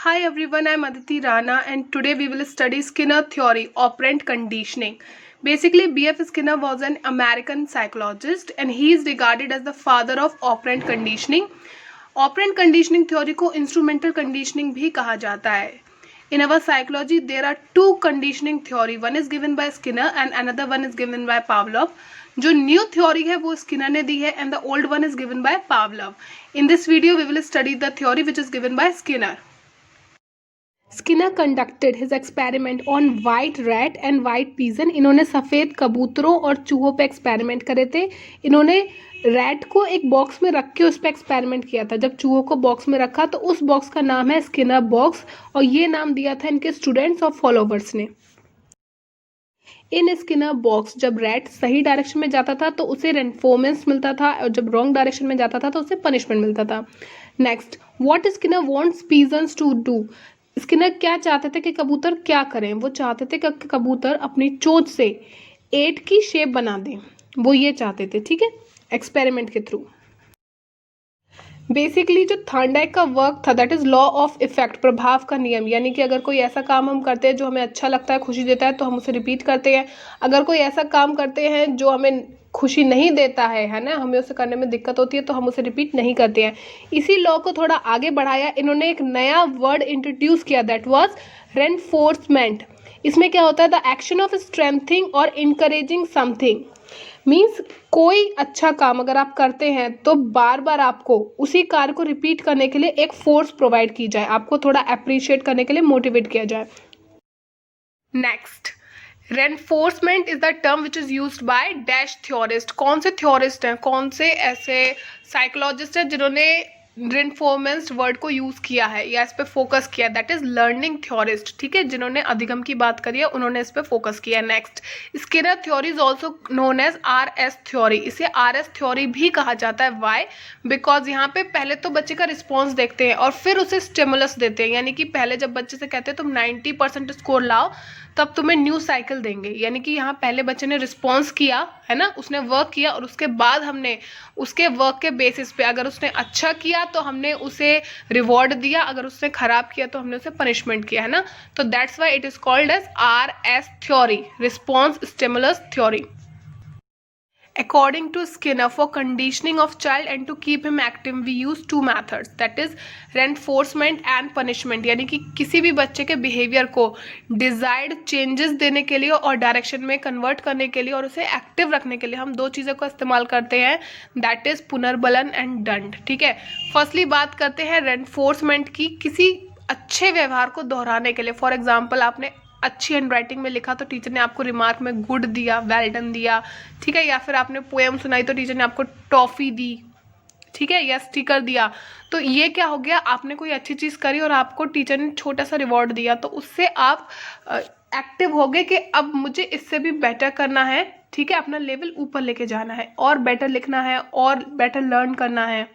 Hi everyone, I'm Aditi Rana and today we will study Skinner theory, operant conditioning. Basically, B.F. Skinner was an American psychologist and he is regarded as the father of operant conditioning. Operant conditioning theory को instrumental conditioning भी कहा जाता है. In our psychology, there are two conditioning theory. One is given by Skinner and another one is given by Pavlov. जो new theory है वो Skinner ने दी है and the old one is given by Pavlov. In this video, we will study the theory which is given by Skinner. Skinner conducted his experiment on white rat and white pigeon. इन्होंने सफ़ेद कबूतरों और चूहों पे experiment करे थे. इन्होंने rat को एक बॉक्स में रख के उस पर एक्सपेरिमेंट किया था. जब चूहों को बॉक्स में रखा तो उस बॉक्स का नाम है स्किनर बॉक्स और ये नाम दिया था इनके स्टूडेंट्स और फॉलोवर्स ने. इन स्किनर बॉक्स जब रैट सही डायरेक्शन में जाता था तो उसे रेनफोर्समेंट मिलता था और जब रॉन्ग डायरेक्शन में जाता था तो उसे पनिशमेंट मिलता था. Next, what Skinner wants pigeons to do. Skinner क्या चाहते थे कि कबूतर क्या करें. वो चाहते थे कि कबूतर अपनी चोंच से 8 की शेप बना दें. वो ये चाहते थे, ठीक है, एक्सपेरिमेंट के थ्रू. बेसिकली जो थॉर्नडाइक का वर्क था that is law of effect, प्रभाव का नियम. यानी कि अगर कोई ऐसा काम हम करते हैं जो हमें अच्छा लगता है, खुशी देता है, तो हम उसे रिपीट करते हैं. अगर कोई ऐसा काम करते हैं जो हमें खुशी नहीं देता है ना, हमें उसे करने में दिक्कत होती है, तो हम उसे रिपीट नहीं करते हैं. इसी लॉ को थोड़ा आगे बढ़ाया. इन्होंने एक नया वर्ड इंट्रोड्यूस किया दैट वाज रेनफोर्समेंट. इसमें क्या होता है, द एक्शन ऑफ स्ट्रेंथिंग और इनकरेजिंग समथिंग. मीन्स कोई अच्छा काम अगर आप करते हैं तो बार बार आपको उसी कार्य को रिपीट करने के लिए एक फोर्स प्रोवाइड की जाए, आपको थोड़ा अप्रिशिएट करने के लिए मोटिवेट किया जाए. Next, reinforcement is the term which is used by dash theorist. कौन से थ्योरिस्ट हैं, कौन से ऐसे साइकोलॉजिस्ट हैं जिन्होंने रेनफोर्समेंट वर्ड को यूज़ किया है या इस पे फोकस किया. दैट इज लर्निंग थ्योरिस्ट, ठीक है, जिन्होंने अधिगम की बात करी है उन्होंने इस पे फोकस किया. Next, Skinner theory is also known as RS theory. इसे RS थ्योरी भी कहा जाता है. वाई? बिकॉज यहाँ पे पहले तो बच्चे का रिस्पॉन्स देखते हैं और फिर उसे स्टिमुलस देते हैं. यानी कि पहले जब बच्चे से कहते हैं तुम 90% स्कोर लाओ तब तुम्हें न्यू साइकिल देंगे. यानी कि यहाँ पहले बच्चे ने रिस्पॉन्स किया है ना, उसने वर्क किया और उसके बाद हमने उसके वर्क के बेसिस पे अगर उसने अच्छा किया तो हमने उसे रिवॉर्ड दिया, अगर उसने खराब किया तो हमने उसे पनिशमेंट किया, है ना. तो that's why it is called as RS theory, response stimulus theory. According to Skinner, for conditioning of child and to keep him active, we use two methods, that is reinforcement and punishment. यानी कि किसी भी बच्चे के behaviour को desired changes देने के लिए और डायरेक्शन में कन्वर्ट करने के लिए और उसे एक्टिव रखने के लिए हम दो चीज़ों का इस्तेमाल करते हैं, दैट इज पुनर्बलन एंड दंड. ठीक है, फर्स्टली बात करते हैं रेनफोर्समेंट की. किसी अच्छे व्यवहार को दोहराने के लिए, फॉर एग्जाम्पल आपने अच्छी हैंडराइटिंग में लिखा तो टीचर ने आपको रिमार्क में गुड दिया, वेल डन दिया, ठीक है, या फिर आपने पोएम सुनाई तो टीचर ने आपको टॉफ़ी दी, ठीक है, या स्टिकर दिया. तो ये क्या हो गया, आपने कोई अच्छी चीज़ करी और आपको टीचर ने छोटा सा रिवॉर्ड दिया, तो उससे आप एक्टिव हो गए कि अब मुझे इससे भी बेटर करना है, ठीक है, अपना लेवल ऊपर लेके जाना है और बेटर लिखना है और बेटर लर्न करना है.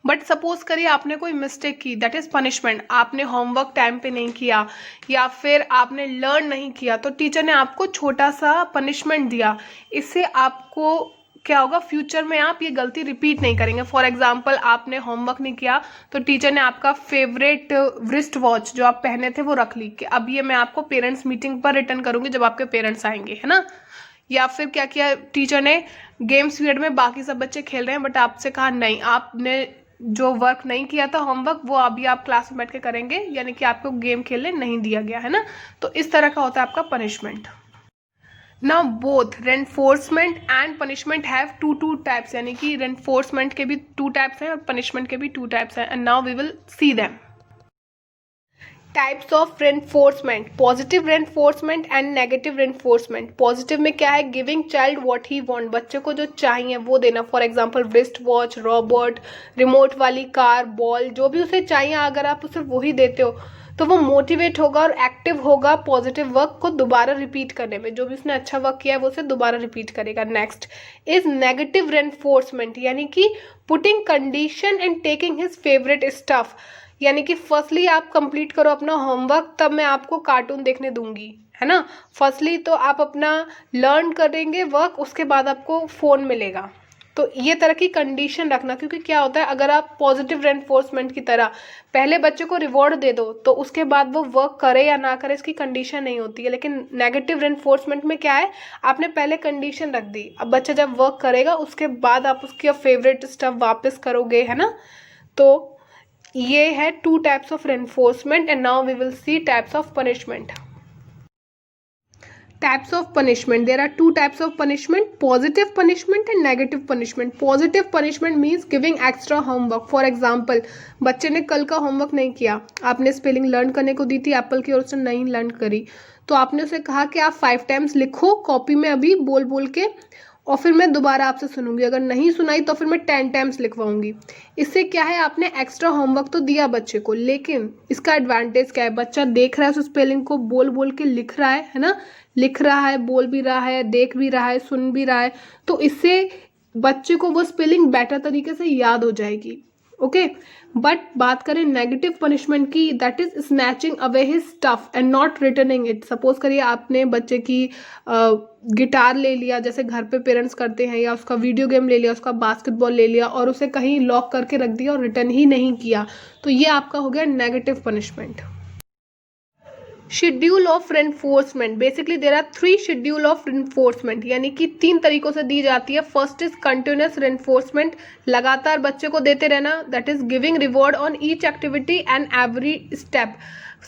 बट सपोज करिए आपने कोई मिस्टेक की, दैट इज पनिशमेंट. आपने होमवर्क टाइम पे नहीं किया या फिर आपने लर्न नहीं किया तो टीचर ने आपको छोटा सा पनिशमेंट दिया. इससे आपको क्या होगा, फ्यूचर में आप ये गलती रिपीट नहीं करेंगे. फॉर एग्जाम्पल आपने होमवर्क नहीं किया तो टीचर ने आपका फेवरेट रिस्ट वॉच जो आप पहने थे वो रख ली कि अब ये मैं आपको पेरेंट्स मीटिंग पर रिटर्न करूँगी जब आपके पेरेंट्स आएंगे, है ना. या फिर क्या किया टीचर ने, गेम्स पीरियड में बाकी सब बच्चे खेल रहे हैं बट आपसे कहा नहीं, आपने जो वर्क नहीं किया था होमवर्क वो अभी आप क्लास में बैठ के करेंगे, यानी कि आपको गेम खेलने नहीं दिया गया, है ना. तो इस तरह का होता है आपका punishment. Now both reinforcement and punishment have two types. यानी कि रेनफोर्समेंट के भी 2 टाइप्स हैं और पनिशमेंट के भी 2 टाइप्स हैं. And now we will see them. Types of reinforcement, positive reinforcement and negative reinforcement. Positive में क्या है, giving child what he want, बच्चे को जो चाहिए वो देना. For example wrist watch, robot, remote वाली कार, बॉल, जो भी उसे चाहिए अगर आप उसे वही देते हो तो वो मोटिवेट होगा और एक्टिव होगा पॉजिटिव वर्क को दोबारा रिपीट करने में. जो भी उसने अच्छा वर्क किया है वो उसे दोबारा रिपीट करेगा. नेक्स्ट इज नेगेटिव रेनफोर्समेंट, यानी कि putting condition and taking his favourite stuff. यानी कि फर्स्टली आप कंप्लीट करो अपना होमवर्क तब मैं आपको कार्टून देखने दूंगी, है ना. फर्स्टली तो आप अपना लर्न करेंगे वर्क, उसके बाद आपको फ़ोन मिलेगा, तो ये तरह की कंडीशन रखना, क्योंकि क्या होता है अगर आप पॉजिटिव रेनफोर्समेंट की तरह पहले बच्चे को रिवॉर्ड दे दो तो उसके बाद वो वर्क करे या ना करे इसकी कंडीशन नहीं होती है। लेकिन नेगेटिव रेनफोर्समेंट में क्या है, आपने पहले कंडीशन रख दी, अब बच्चा जब वर्क करेगा उसके बाद आप उसकी फेवरेट स्टफ वापस करोगे, है ना। तो ये है 2 types of reinforcement and now we will see types of punishment. Types of punishment, there are 2 types of punishment, positive punishment and negative punishment. Positive punishment means giving extra homework. For example, बच्चे ने कल का homework नहीं किया, आपने spelling learn करने को दी थी एप्पल की और उसने नहीं लर्न करी, तो आपने उसे कहा कि आप 5 टाइम्स लिखो कॉपी में अभी बोल बोल के, और फिर मैं दोबारा आपसे सुनूंगी, अगर नहीं सुनाई तो फिर मैं 10 टाइम्स लिखवाऊंगी। इससे क्या है, आपने एक्स्ट्रा होमवर्क तो दिया बच्चे को, लेकिन इसका एडवांटेज क्या है, बच्चा देख रहा है उस स्पेलिंग को, बोल बोल के लिख रहा है ना, लिख रहा है, बोल भी रहा है, देख भी रहा है, सुन भी रहा है, तो इससे बच्चे को वो स्पेलिंग बेटर तरीके से याद हो जाएगी। ओके, बट बात करें नेगेटिव पनिशमेंट की, that is snatching away his stuff and not returning it. Suppose करिए आपने बच्चे की गिटार ले लिया, जैसे घर पे पेरेंट्स करते हैं, या उसका वीडियो गेम ले लिया, उसका बास्केटबॉल ले लिया और उसे कहीं लॉक करके रख दिया और रिटर्न ही नहीं किया, तो ये आपका हो गया negative punishment. Schedule of reinforcement, basically there are 3 schedule of reinforcement, यानी कि 3 तरीकों से दी जाती है। फर्स्ट इज कंटिन्यूस रेनफोर्समेंट, लगातार बच्चे को देते रहना, that is giving reward on each activity and every step.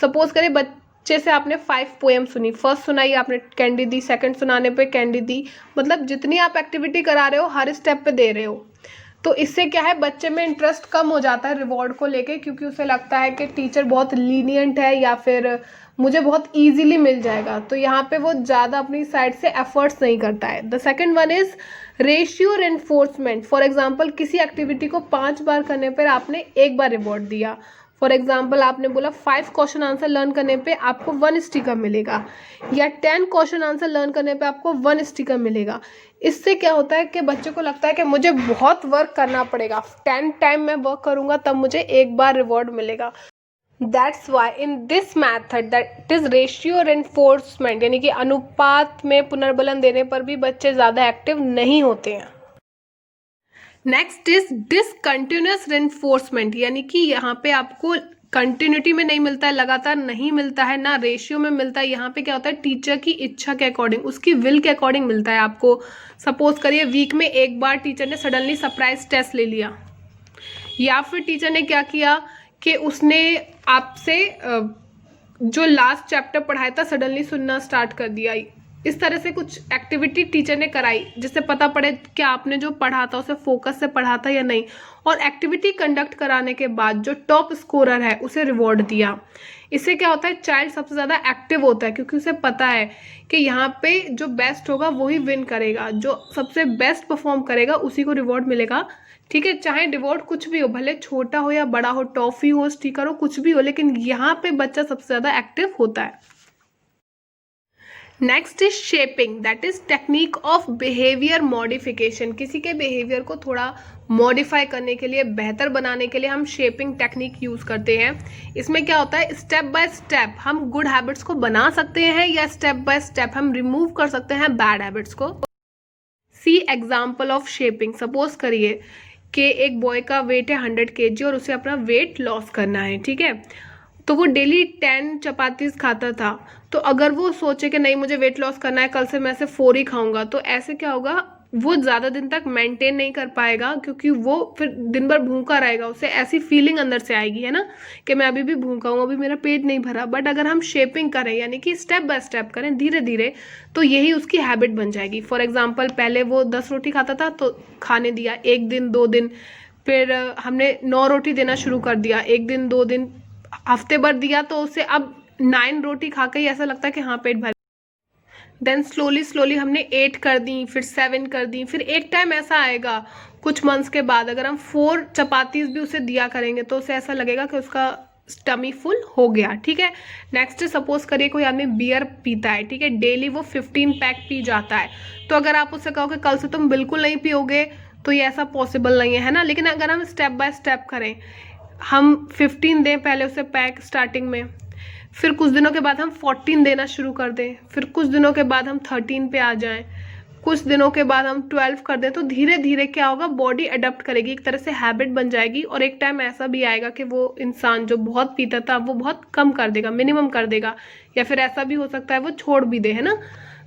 Suppose करें बच्चे से आपने 5 पोएम सुनी, फर्स्ट सुनाई आपने कैंडी दी, सेकंड सुनाने पे कैंडी दी, मतलब जितनी आप एक्टिविटी करा रहे हो हर स्टेप पे दे रहे हो, तो इससे क्या है बच्चे में इंटरेस्ट कम हो जाता है रिवॉर्ड को लेके, क्योंकि उसे लगता है कि टीचर बहुत लीनियंट है या फिर मुझे बहुत इजीली मिल जाएगा, तो यहाँ पे वो ज़्यादा अपनी साइड से एफर्ट्स नहीं करता है। The second one is ratio reinforcement. For example किसी एक्टिविटी को 5 बार करने पर आपने 1 बार रिवॉर्ड दिया। फॉर एग्जाम्पल आपने बोला 5 क्वेश्चन आंसर लर्न करने पे आपको 1 स्टिकर मिलेगा, या 10 क्वेश्चन आंसर लर्न करने पे आपको 1 स्टिकर मिलेगा। इससे क्या होता है कि बच्चे को लगता है कि मुझे बहुत वर्क करना पड़ेगा, 10 टाइम मैं वर्क करूँगा तब मुझे 1 बार रिवॉर्ड मिलेगा। That's why in this method that is ratio reinforcement, यानी कि अनुपात में पुनर्बलन देने पर भी बच्चे ज़्यादा एक्टिव नहीं होते हैं। नेक्स्ट इज डिसकंटिन्यूअस रेनफोर्समेंट, यानी कि यहाँ पे आपको कंटिन्यूटी में नहीं मिलता है, लगातार नहीं मिलता है, ना रेशियो में मिलता है। यहाँ पे क्या होता है टीचर की इच्छा के अकॉर्डिंग, उसकी विल के अकॉर्डिंग मिलता है आपको। सपोज करिए वीक में 1 बार टीचर ने सडनली सरप्राइज टेस्ट ले लिया, या फिर टीचर ने क्या किया कि उसने आपसे जो लास्ट चैप्टर पढ़ाया था सडनली सुनना स्टार्ट कर दिया। इस तरह से कुछ एक्टिविटी टीचर ने कराई जिससे पता पड़े कि आपने जो पढ़ा था उसे फोकस से पढ़ा था या नहीं, और एक्टिविटी कंडक्ट कराने के बाद जो टॉप स्कोरर है उसे रिवॉर्ड दिया। इससे क्या होता है चाइल्ड सबसे ज़्यादा एक्टिव होता है, क्योंकि उसे पता है कि यहाँ पे जो बेस्ट होगा वही विन करेगा, जो सबसे बेस्ट परफॉर्म करेगा उसी को रिवॉर्ड मिलेगा। ठीक है, चाहे रिवॉर्ड कुछ भी हो, भले छोटा हो या बड़ा हो, टॉफी हो, स्टिकर हो, कुछ भी हो, लेकिन यहाँ पे बच्चा सबसे ज़्यादा एक्टिव होता है। Next is shaping, that is technique of behaviour modification. किसी के बिहेवियर को थोड़ा मॉडिफाई करने के लिए, बेहतर बनाने के लिए हम शेपिंग टेक्निक यूज़ करते हैं। इसमें क्या होता है स्टेप बाय स्टेप हम गुड हैबिट्स को बना सकते हैं, या स्टेप बाय स्टेप हम रिमूव कर सकते हैं बैड हैबिट्स को। सी एग्जाम्पल ऑफ शेपिंग, सपोज करिए कि एक बॉय का वेट है 100 kg और उसे अपना वेट लॉस करना है, ठीक है, तो वो डेली 10 चपातीस खाता था। तो अगर वो सोचे कि नहीं मुझे वेट लॉस करना है, कल से मैं ऐसे 4 ही खाऊंगा, तो ऐसे क्या होगा वो ज़्यादा दिन तक मेंटेन नहीं कर पाएगा, क्योंकि वो फिर दिन भर भूखा रहेगा, उसे ऐसी फीलिंग अंदर से आएगी, है ना, कि मैं अभी भी भूखा हूँ, अभी मेरा पेट नहीं भरा। बट अगर हम शेपिंग करें, यानी कि स्टेप बाय स्टेप करें धीरे धीरे, तो यही उसकी हैबिट बन जाएगी। फॉर एग्जाम्पल पहले वो 10 रोटी खाता था तो खाने दिया 1 दिन 2 दिन, फिर हमने 9 रोटी देना शुरू कर दिया, 1 दिन 2 दिन, हफ्ते भर दिया, तो उसे अब 9 रोटी खा के ही ऐसा लगता है कि हाँ पेट भर। देन स्लोली हमने 8 कर दी, फिर 7 कर दी, फिर एक टाइम ऐसा आएगा कुछ मंथ्स के बाद अगर हम 4 चपातीस भी उसे दिया करेंगे तो उसे ऐसा लगेगा कि उसका स्टमी फुल हो गया। ठीक है, नेक्स्ट सपोज करिए कोई आदमी बियर पीता है, ठीक है, डेली वो 15 पैक पी जाता है, तो अगर आप उससे कहो कि कल से तुम बिल्कुल नहीं पियोगे, तो ये ऐसा पॉसिबल नहीं है ना। लेकिन अगर हम स्टेप बाय स्टेप करें, हम 15 दें पहले उसे पैक स्टार्टिंग में, फिर कुछ दिनों के बाद हम 14 देना शुरू कर दें, फिर कुछ दिनों के बाद हम 13 पे आ जाएं, कुछ दिनों के बाद हम 12 कर दें तो धीरे धीरे क्या होगा, बॉडी अडॉप्ट करेगी, एक तरह से हैबिट बन जाएगी। और एक टाइम ऐसा भी आएगा कि वो इंसान जो बहुत पीता था वो बहुत कम कर देगा, मिनिमम कर देगा, या फिर ऐसा भी हो सकता है वो छोड़ भी दे, है ना।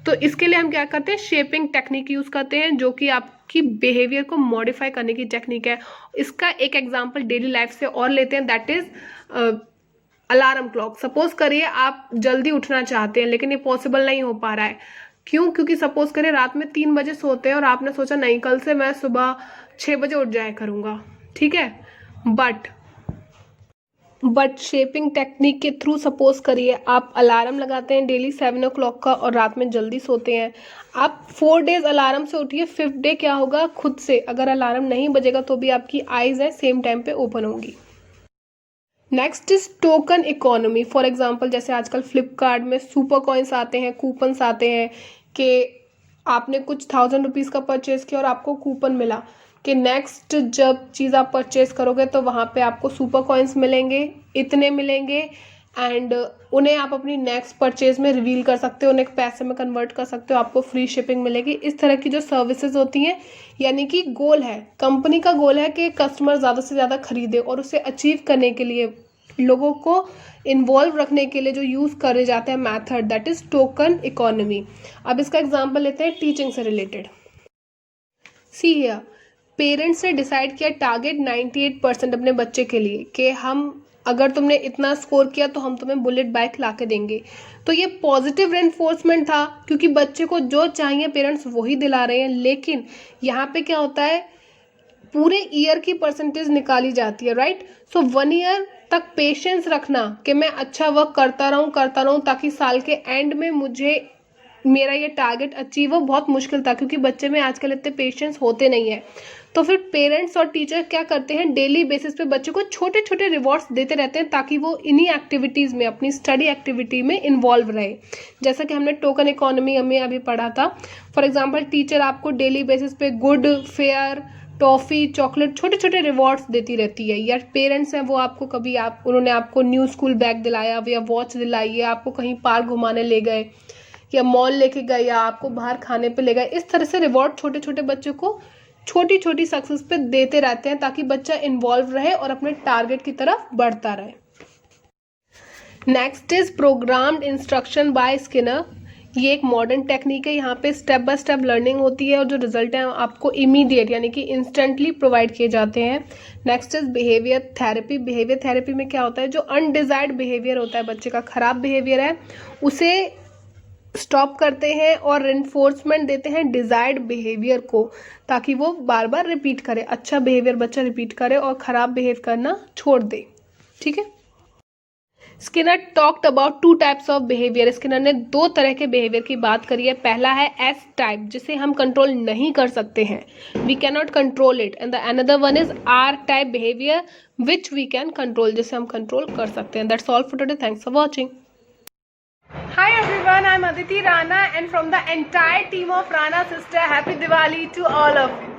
तो इसके लिए हम क्या करते हैं, शेपिंग टेक्निक यूज करते हैं, जो कि आपकी बिहेवियर को मॉडिफाई करने की टेक्निक है। इसका एक एग्जांपल डेली लाइफ से और लेते हैं, that is alarm clock. Suppose करिए आप जल्दी उठना चाहते हैं लेकिन ये पॉसिबल नहीं हो पा रहा है। क्यों? क्योंकि सपोज करिए रात में 3 बजे सोते हैं और आपने सोचा नहीं कल से मैं सुबह 6 बजे उठ जाया करूँगा, ठीक है। बट शेपिंग टेक्निक के थ्रू सपोज करिए आप अलार्म लगाते हैं डेली 7 o'clock का और रात में जल्दी सोते हैं। आप 4 days अलार्म से उठिए, 5th डे क्या होगा, खुद से अगर अलार्म नहीं बजेगा तो भी आपकी आईज है सेम टाइम पे ओपन होंगी। Next is token economy. For example जैसे आजकल फ्लिपकार्ट में सुपर कॉइन्स आते हैं, कूपन्स आते हैं कि आपने कुछ 1000 रुपीज़ का परचेज किया और आपको कूपन मिला कि नेक्स्ट जब चीज़ आप परचेज करोगे तो वहाँ पे आपको सुपर कॉइन्स मिलेंगे, इतने मिलेंगे, एंड उन्हें आप अपनी नेक्स्ट परचेज में रिवील कर सकते हो, उन्हें पैसे में कन्वर्ट कर सकते हो, आपको फ्री शिपिंग मिलेगी। इस तरह की जो सर्विसेज होती हैं, यानी कि गोल है, कंपनी का गोल है कि कस्टमर ज़्यादा से ज़्यादा खरीदे, और उसे अचीव करने के लिए लोगों को इन्वॉल्व रखने के लिए जो यूज़ करे जाते हैं method, that is token economy. अब इसका एग्जांपल लेते हैं टीचिंग से रिलेटेड। सी हियर, पेरेंट्स ने डिसाइड किया टारगेट 98% अपने बच्चे के लिए कि हम अगर तुमने इतना स्कोर किया तो हम तुम्हें बुलेट बाइक ला के देंगे। तो ये पॉजिटिव रेनफोर्समेंट था, क्योंकि बच्चे को जो चाहिए पेरेंट्स वही दिला रहे हैं। लेकिन यहाँ पे क्या होता है, पूरे ईयर की परसेंटेज निकाली जाती है, राइट। सो 1 ईयर तक पेशेंस रखना कि मैं अच्छा वर्क करता रहूं ताकि साल के एंड में मुझे मेरा ये टारगेट अचीव हो, बहुत मुश्किल था, क्योंकि बच्चे में आजकल इतने पेशेंस होते नहीं है। तो फिर पेरेंट्स और टीचर क्या करते हैं, डेली बेसिस पे बच्चे को छोटे छोटे रिवॉर्ड्स देते रहते हैं ताकि वो इन्हीं एक्टिविटीज़ में, अपनी स्टडी एक्टिविटी में इन्वॉल्व रहे। जैसा कि हमने टोकन इकोनॉमी में अभी पढ़ा था। फॉर एग्जाम्पल टीचर आपको डेली बेसिस पे गुड, फेयर, टॉफ़ी, चॉकलेट, छोटे छोटे रिवॉर्ड्स देती रहती है। या पेरेंट्स हैं वो आपको कभी उन्होंने आपको न्यू स्कूल बैग दिलाया या वॉच दिलाई, या आपको कहीं पार्क घुमाने ले गए या मॉल लेके गए या आपको बाहर खाने पे ले गए। इस तरह से रिवॉर्ड छोटे छोटे बच्चों को छोटी छोटी सक्सेस पे देते रहते हैं ताकि बच्चा इन्वॉल्व रहे और अपने टारगेट की तरफ बढ़ता रहे। Next is programmed instruction by Skinner. ये एक मॉडर्न टेक्निक है, यहाँ पे स्टेप बाय स्टेप लर्निंग होती है और जो रिजल्ट है आपको इमीडिएट यानी कि इंस्टेंटली प्रोवाइड किए जाते हैं। Next is behaviour therapy. Behaviour therapy में क्या होता है, जो अनडिजायर्ड बिहेवियर होता है, बच्चे का खराब बिहेवियर है, उसे स्टॉप करते हैं और रेनफोर्समेंट देते हैं डिजायर्ड बिहेवियर को, ताकि वो बार बार रिपीट करे। अच्छा बिहेवियर बच्चा रिपीट करे और ख़राब बिहेव करना छोड़ दे, ठीक है। Skinner talked about 2 types of behaviour. Skinner ने 2 तरह के बिहेवियर की बात करी है। पहला है एस टाइप, जिसे हम कंट्रोल नहीं कर सकते हैं, we can not control it, and the another one is R type behaviour which we can control, जिसे हम कंट्रोल कर सकते हैं। That's all for today, thanks for watching. Hi everyone, I'm Aditi Rana and from the entire team of Rana Sister, Happy Diwali to all of you.